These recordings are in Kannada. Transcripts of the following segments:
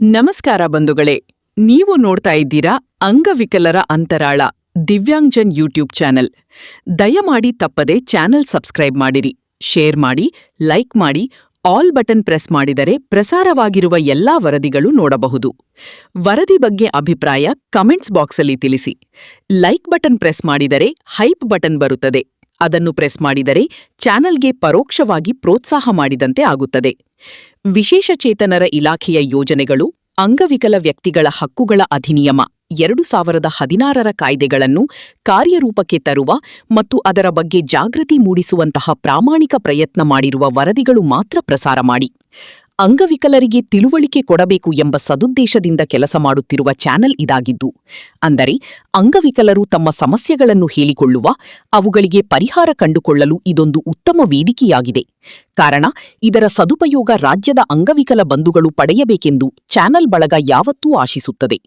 ನಮಸ್ಕಾರ ಬಂಧುಗಳೇ, ನೀವು ನೋಡ್ತಾ ಇದ್ದೀರಾ ಅಂಗವಿಕಲರ ಅಂತರಾಳ ದಿವ್ಯಾಂಗ್ಜನ್ ಯೂಟ್ಯೂಬ್ ಚಾನೆಲ್. ದಯಮಾಡಿ ತಪ್ಪದೆ ಚಾನೆಲ್ ಸಬ್ಸ್ಕ್ರೈಬ್ ಮಾಡಿರಿ, ಶೇರ್ ಮಾಡಿ, ಲೈಕ್ ಮಾಡಿ, ಆಲ್ ಬಟನ್ ಪ್ರೆಸ್ ಮಾಡಿದರೆ ಪ್ರಸಾರವಾಗಿರುವ ಎಲ್ಲಾ ವರದಿಗಳು ನೋಡಬಹುದು. ವರದಿ ಬಗ್ಗೆ ಅಭಿಪ್ರಾಯ ಕಮೆಂಟ್ಸ್ ಬಾಕ್ಸಲ್ಲಿ ತಿಳಿಸಿ. ಲೈಕ್ ಬಟನ್ ಪ್ರೆಸ್ ಮಾಡಿದರೆ ಹೈಪ್ ಬಟನ್ ಬರುತ್ತದೆ. ಅದನ್ನು ಪ್ರೆಸ್ ಮಾಡಿದರೆ ಚಾನೆಲ್ಗೆ ಪರೋಕ್ಷವಾಗಿ ಪ್ರೋತ್ಸಾಹ ಮಾಡಿದಂತೆ ಆಗುತ್ತದೆ. ವಿಶೇಷಚೇತನರ ಇಲಾಖೆಯ ಯೋಜನೆಗಳು, ಅಂಗವಿಕಲ ವ್ಯಕ್ತಿಗಳ ಹಕ್ಕುಗಳ ಅಧಿನಿಯಮ 2016ರ ಕಾಯ್ದೆಗಳನ್ನು ಕಾರ್ಯರೂಪಕ್ಕೆ ತರುವ ಮತ್ತು ಅದರ ಬಗ್ಗೆ ಜಾಗೃತಿ ಮೂಡಿಸುವಂತಹ ಪ್ರಾಮಾಣಿಕ ಪ್ರಯತ್ನ ಮಾಡಿರುವ ವರದಿಗಳು ಮಾತ್ರ ಪ್ರಸಾರ ಮಾಡಿ. ಅಂಗವಿಕಲರಿಗೆ ತಿಳುವಳಿಕೆ ಕೊಡಬೇಕು ಎಂಬ ಸದುದ್ದೇಶದಿಂದ ಕೆಲಸ ಮಾಡುತ್ತಿರುವ ಚಾನೆಲ್ ಇದಾಗಿದ್ದು, ಅಂದರೆ ಅಂಗವಿಕಲರು ತಮ್ಮ ಸಮಸ್ಯೆಗಳನ್ನು ಹೇಳಿಕೊಳ್ಳುವ, ಅವುಗಳಿಗೆ ಪರಿಹಾರ ಕಂಡುಕೊಳ್ಳಲು ಇದೊಂದು ಉತ್ತಮ ವೇದಿಕೆಯಾಗಿದೆ. ಕಾರಣ, ಇದರ ಸದುಪಯೋಗ ರಾಜ್ಯದ ಅಂಗವಿಕಲ ಬಂಧುಗಳು ಪಡೆಯಬೇಕೆಂದು ಚಾನೆಲ್ ಬಳಗ ಯಾವತ್ತೂ ಆಶಿಸುತ್ತದೆ.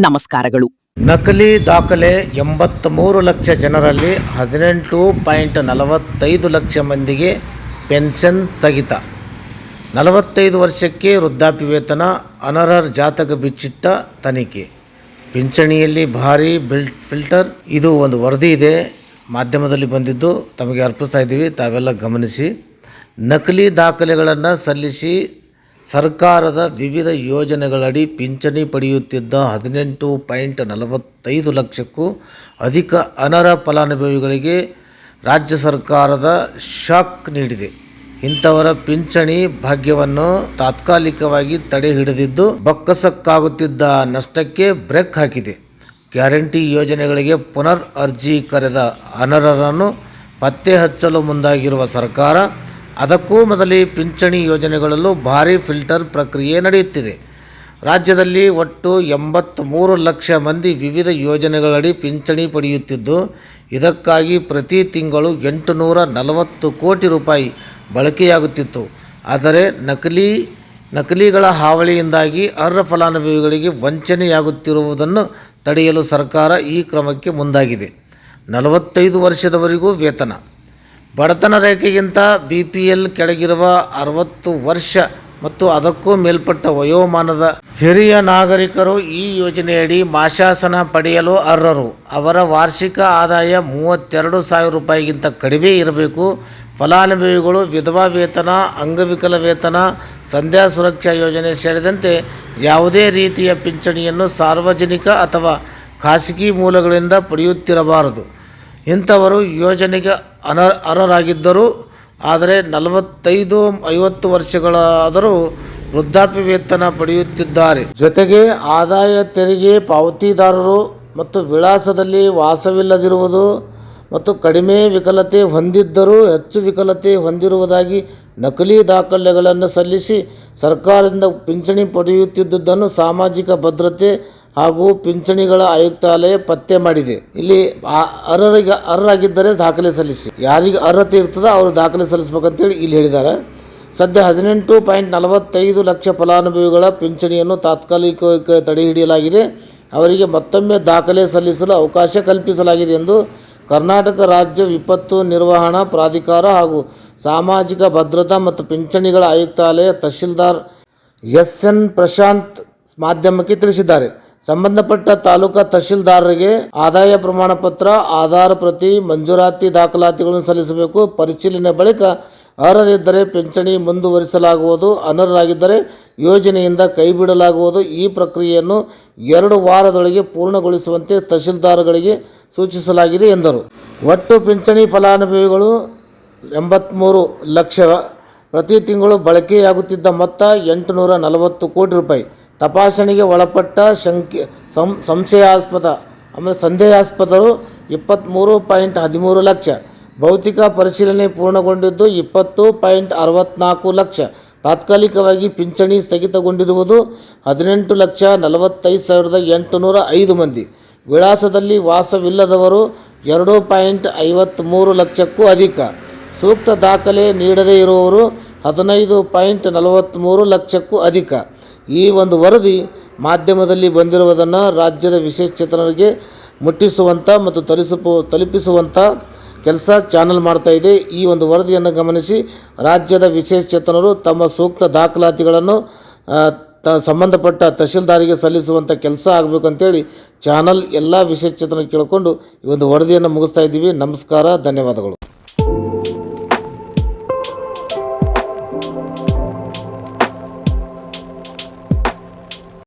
ನಮಸ್ಕಾರಗಳು. ನಕಲಿ ದಾಖಲೆ 83 ಲಕ್ಷ ಜನರಲ್ಲಿ 18.45 ಲಕ್ಷ ಮಂದಿಗೆ ಪೆನ್ಷನ್ ಸ್ಥಗಿತ. 45 ವರ್ಷಕ್ಕೆ ವೃದ್ಧಾಪ್ಯ ವೇತನ, ಅನರ್ಹರ ಜಾತಕ ಬಿಚ್ಚಿಟ್ಟ ತನಿಖೆ, ಪಿಂಚಣಿಯಲ್ಲಿ ಭಾರೀ ಫಿಲ್ಟರ್. ಇದು ಒಂದು ವರದಿ ಇದೆ, ಮಾಧ್ಯಮದಲ್ಲಿ ಬಂದಿದ್ದು ತಮಗೆ ಅರ್ಪಿಸ್ತಾ ಇದ್ದೀವಿ, ತಾವೆಲ್ಲ ಗಮನಿಸಿ. ನಕಲಿ ದಾಖಲೆಗಳನ್ನು ಸಲ್ಲಿಸಿ ಸರ್ಕಾರದ ವಿವಿಧ ಯೋಜನೆಗಳಡಿ ಪಿಂಚಣಿ ಪಡೆಯುತ್ತಿದ್ದ 18.45 ಲಕ್ಷಕ್ಕೂ ಅಧಿಕ ಅನರ್ಹ ಫಲಾನುಭವಿಗಳಿಗೆ ರಾಜ್ಯ ಸರ್ಕಾರದ ಶಾಕ್ ನೀಡಿದೆ. ಇಂಥವರ ಪಿಂಚಣಿ ಭಾಗ್ಯವನ್ನು ತಾತ್ಕಾಲಿಕವಾಗಿ ತಡೆ ಹಿಡಿದಿದ್ದು ಬೊಕ್ಕಸಕ್ಕಾಗುತ್ತಿದ್ದ ನಷ್ಟಕ್ಕೆ ಬ್ರೇಕ್ ಹಾಕಿದೆ. ಗ್ಯಾರಂಟಿ ಯೋಜನೆಗಳಿಗೆ ಪುನರ್ ಅರ್ಜಿ ಕರೆದ ಅನರ್ಹರನ್ನು ಪತ್ತೆ ಹಚ್ಚಲು ಮುಂದಾಗಿರುವ ಸರ್ಕಾರ, ಅದಕ್ಕೂ ಮೊದಲೇ ಪಿಂಚಣಿ ಯೋಜನೆಗಳಲ್ಲೂ ಭಾರೀ ಫಿಲ್ಟರ್ ಪ್ರಕ್ರಿಯೆ ನಡೆಯುತ್ತಿದೆ. ರಾಜ್ಯದಲ್ಲಿ ಒಟ್ಟು 83 ಲಕ್ಷ ಮಂದಿ ವಿವಿಧ ಯೋಜನೆಗಳಡಿ ಪಿಂಚಣಿ ಪಡೆಯುತ್ತಿದ್ದು, ಇದಕ್ಕಾಗಿ ಪ್ರತಿ ತಿಂಗಳು 840 ಕೋಟಿ ರೂಪಾಯಿ ಬಳಕೆಯಾಗುತ್ತಿತ್ತು. ಆದರೆ ನಕಲಿಗಳ ಹಾವಳಿಯಿಂದಾಗಿ ಅರ್ಹ ಫಲಾನುಭವಿಗಳಿಗೆ ವಂಚನೆಯಾಗುತ್ತಿರುವುದನ್ನು ತಡೆಯಲು ಸರ್ಕಾರ ಈ ಕ್ರಮಕ್ಕೆ ಮುಂದಾಗಿದೆ. 45 ವರ್ಷದವರೆಗೂ ವೇತನ, ಬಡತನ ರೇಖೆಗಿಂತ BPL ಕೆಳಗಿರುವ 60 ವರ್ಷ ಮತ್ತು ಅದಕ್ಕೂ ಮೇಲ್ಪಟ್ಟ ವಯೋಮಾನದ ಹಿರಿಯ ನಾಗರಿಕರು ಈ ಯೋಜನೆಯಡಿ ಮಾಶಾಸನ ಪಡೆಯಲು ಅರ್ಹರು. ಅವರ ವಾರ್ಷಿಕ ಆದಾಯ 32,000 ರೂಪಾಯಿಗಿಂತ ಕಡಿಮೆ ಇರಬೇಕು. ಫಲಾನುಭವಿಗಳು ವಿಧವಾ ವೇತನ, ಅಂಗವಿಕಲ ವೇತನ, ಸಂಧ್ಯಾ ಸುರಕ್ಷಾ ಯೋಜನೆ ಸೇರಿದಂತೆ ಯಾವುದೇ ರೀತಿಯ ಪಿಂಚಣಿಯನ್ನು ಸಾರ್ವಜನಿಕ ಅಥವಾ ಖಾಸಗಿ ಮೂಲಗಳಿಂದ ಪಡೆಯುತ್ತಿರಬಾರದು. ಇಂಥವರು ಯೋಜನೆಗೆ ಅರ್ಹರಾಗಿದ್ದರೂ ಆದರೆ 45-50 ವರ್ಷಗಳಾದರೂ ವೃದ್ಧಾಪ್ಯ ವೇತನ ಪಡೆಯುತ್ತಿದ್ದಾರೆ. ಜೊತೆಗೆ ಆದಾಯ ತೆರಿಗೆ ಪಾವತಿದಾರರು ಮತ್ತು ವಿಳಾಸದಲ್ಲಿ ವಾಸವಿಲ್ಲದಿರುವುದು ಮತ್ತು ಕಡಿಮೆ ವಿಕಲತೆ ಹೊಂದಿದ್ದರೂ ಹೆಚ್ಚು ವಿಕಲತೆ ಹೊಂದಿರುವುದಾಗಿ ನಕಲಿ ದಾಖಲೆಗಳನ್ನು ಸಲ್ಲಿಸಿ ಸರ್ಕಾರದಿಂದ ಪಿಂಚಣಿ ಪಡೆಯುತ್ತಿದ್ದುದನ್ನು ಸಾಮಾಜಿಕ ಭದ್ರತೆ ಹಾಗೂ ಪಿಂಚಣಿಗಳ ಆಯುಕ್ತಾಲಯ ಪತ್ತೆ ಮಾಡಿದೆ. ಇಲ್ಲಿ ಅರ್ಹರಾಗಿದ್ದರೆ ದಾಖಲೆ ಸಲ್ಲಿಸಿ, ಯಾರಿಗೆ ಅರ್ಹತೆ ಇರ್ತದೋ ಅವರು ದಾಖಲೆ ಸಲ್ಲಿಸಬೇಕಂತೇಳಿ ಇಲ್ಲಿ ಹೇಳಿದ್ದಾರೆ. ಸದ್ಯ 18.45 ಲಕ್ಷ ಫಲಾನುಭವಿಗಳ ಪಿಂಚಣಿಯನ್ನು ತಾತ್ಕಾಲಿಕವಾಗಿ ತಡೆಹಿಡಿಯಲಾಗಿದೆ. ಅವರಿಗೆ ಮತ್ತೊಮ್ಮೆ ದಾಖಲೆ ಸಲ್ಲಿಸಲು ಅವಕಾಶ ಕಲ್ಪಿಸಲಾಗಿದೆ ಎಂದು ಕರ್ನಾಟಕ ರಾಜ್ಯ ವಿಪತ್ತು ನಿರ್ವಹಣಾ ಪ್ರಾಧಿಕಾರ ಹಾಗೂ ಸಾಮಾಜಿಕ ಭದ್ರತಾ ಮತ್ತು ಪಿಂಚಣಿಗಳ ಆಯುಕ್ತಾಲಯ ತಹಶೀಲ್ದಾರ್ SN ಪ್ರಶಾಂತ್ ಮಾಧ್ಯಮಕ್ಕೆ ತಿಳಿಸಿದ್ದಾರೆ. ಸಂಬಂಧಪಟ್ಟ ತಾಲೂಕಾ ತಹಶೀಲ್ದಾರರಿಗೆ ಆದಾಯ ಪ್ರಮಾಣ ಪತ್ರ, ಆಧಾರ ಪ್ರತಿ, ಮಂಜೂರಾತಿ ದಾಖಲಾತಿಗಳನ್ನು ಸಲ್ಲಿಸಬೇಕು. ಪರಿಶೀಲನೆ ಬಳಿಕ ಅರ್ಹರಿದ್ದರೆ ಪಿಂಚಣಿ ಮುಂದುವರಿಸಲಾಗುವುದು, ಅನರ್ಹರಾಗಿದ್ದರೆ ಯೋಜನೆಯಿಂದ ಕೈಬಿಡಲಾಗುವುದು. ಈ ಪ್ರಕ್ರಿಯೆಯನ್ನು 2 ವಾರದೊಳಗೆ ಪೂರ್ಣಗೊಳಿಸುವಂತೆ ತಹಶೀಲ್ದಾರ್ಗಳಿಗೆ ಸೂಚಿಸಲಾಗಿದೆ ಎಂದರು. ಒಟ್ಟು ಪಿಂಚಣಿ ಫಲಾನುಭವಿಗಳು 83 ಲಕ್ಷ. ಪ್ರತಿ ತಿಂಗಳು ಬಳಕೆಯಾಗುತ್ತಿದ್ದ ಮೊತ್ತ 840 ಕೋಟಿ ರೂಪಾಯಿ. ತಪಾಸಣೆಗೆ ಒಳಪಟ್ಟ ಸಂದೇಹಾಸ್ಪದರು 23.13 ಲಕ್ಷ. ಭೌತಿಕ ಪರಿಶೀಲನೆ ಪೂರ್ಣಗೊಂಡಿದ್ದು 20.64 ಲಕ್ಷ. ತಾತ್ಕಾಲಿಕವಾಗಿ ಪಿಂಚಣಿ ಸ್ಥಗಿತಗೊಂಡಿರುವುದು 18,45,805 ಮಂದಿ. ವಿಳಾಸದಲ್ಲಿ ವಾಸವಿಲ್ಲದವರು 2.53 ಲಕ್ಷಕ್ಕೂ ಅಧಿಕ. ಸೂಕ್ತ ದಾಖಲೆ ನೀಡದೇ ಇರುವವರು 15.43 ಲಕ್ಷಕ್ಕೂ ಅಧಿಕ. ಈ ಒಂದು ವರದಿ ಮಾಧ್ಯಮದಲ್ಲಿ ಬಂದಿರುವುದನ್ನು ರಾಜ್ಯದ ವಿಶೇಷಚೇತನರಿಗೆ ಮುಟ್ಟಿಸುವಂಥ ಮತ್ತು ತಲುಪಿಸುವಂಥ ಕೆಲಸ ಚಾನಲ್ ಮಾಡ್ತಾ ಇದೆ. ಈ ಒಂದು ವರದಿಯನ್ನು ಗಮನಿಸಿ ರಾಜ್ಯದ ವಿಶೇಷಚೇತನರು ತಮ್ಮ ಸೂಕ್ತ ದಾಖಲಾತಿಗಳನ್ನು ಸಂಬಂಧಪಟ್ಟ ತಹಶೀಲ್ದಾರಿಗೆ ಸಲ್ಲಿಸುವಂಥ ಕೆಲಸ ಆಗಬೇಕಂತೇಳಿ ಚಾನಲ್ ಎಲ್ಲ ವಿಶೇಷ ಚೇತನ ಕೇಳಿಕೊಂಡು ಈ ಒಂದು ವರದಿಯನ್ನು ಮುಗಿಸ್ತಾ ಇದ್ದೀವಿ. ನಮಸ್ಕಾರ, ಧನ್ಯವಾದಗಳು.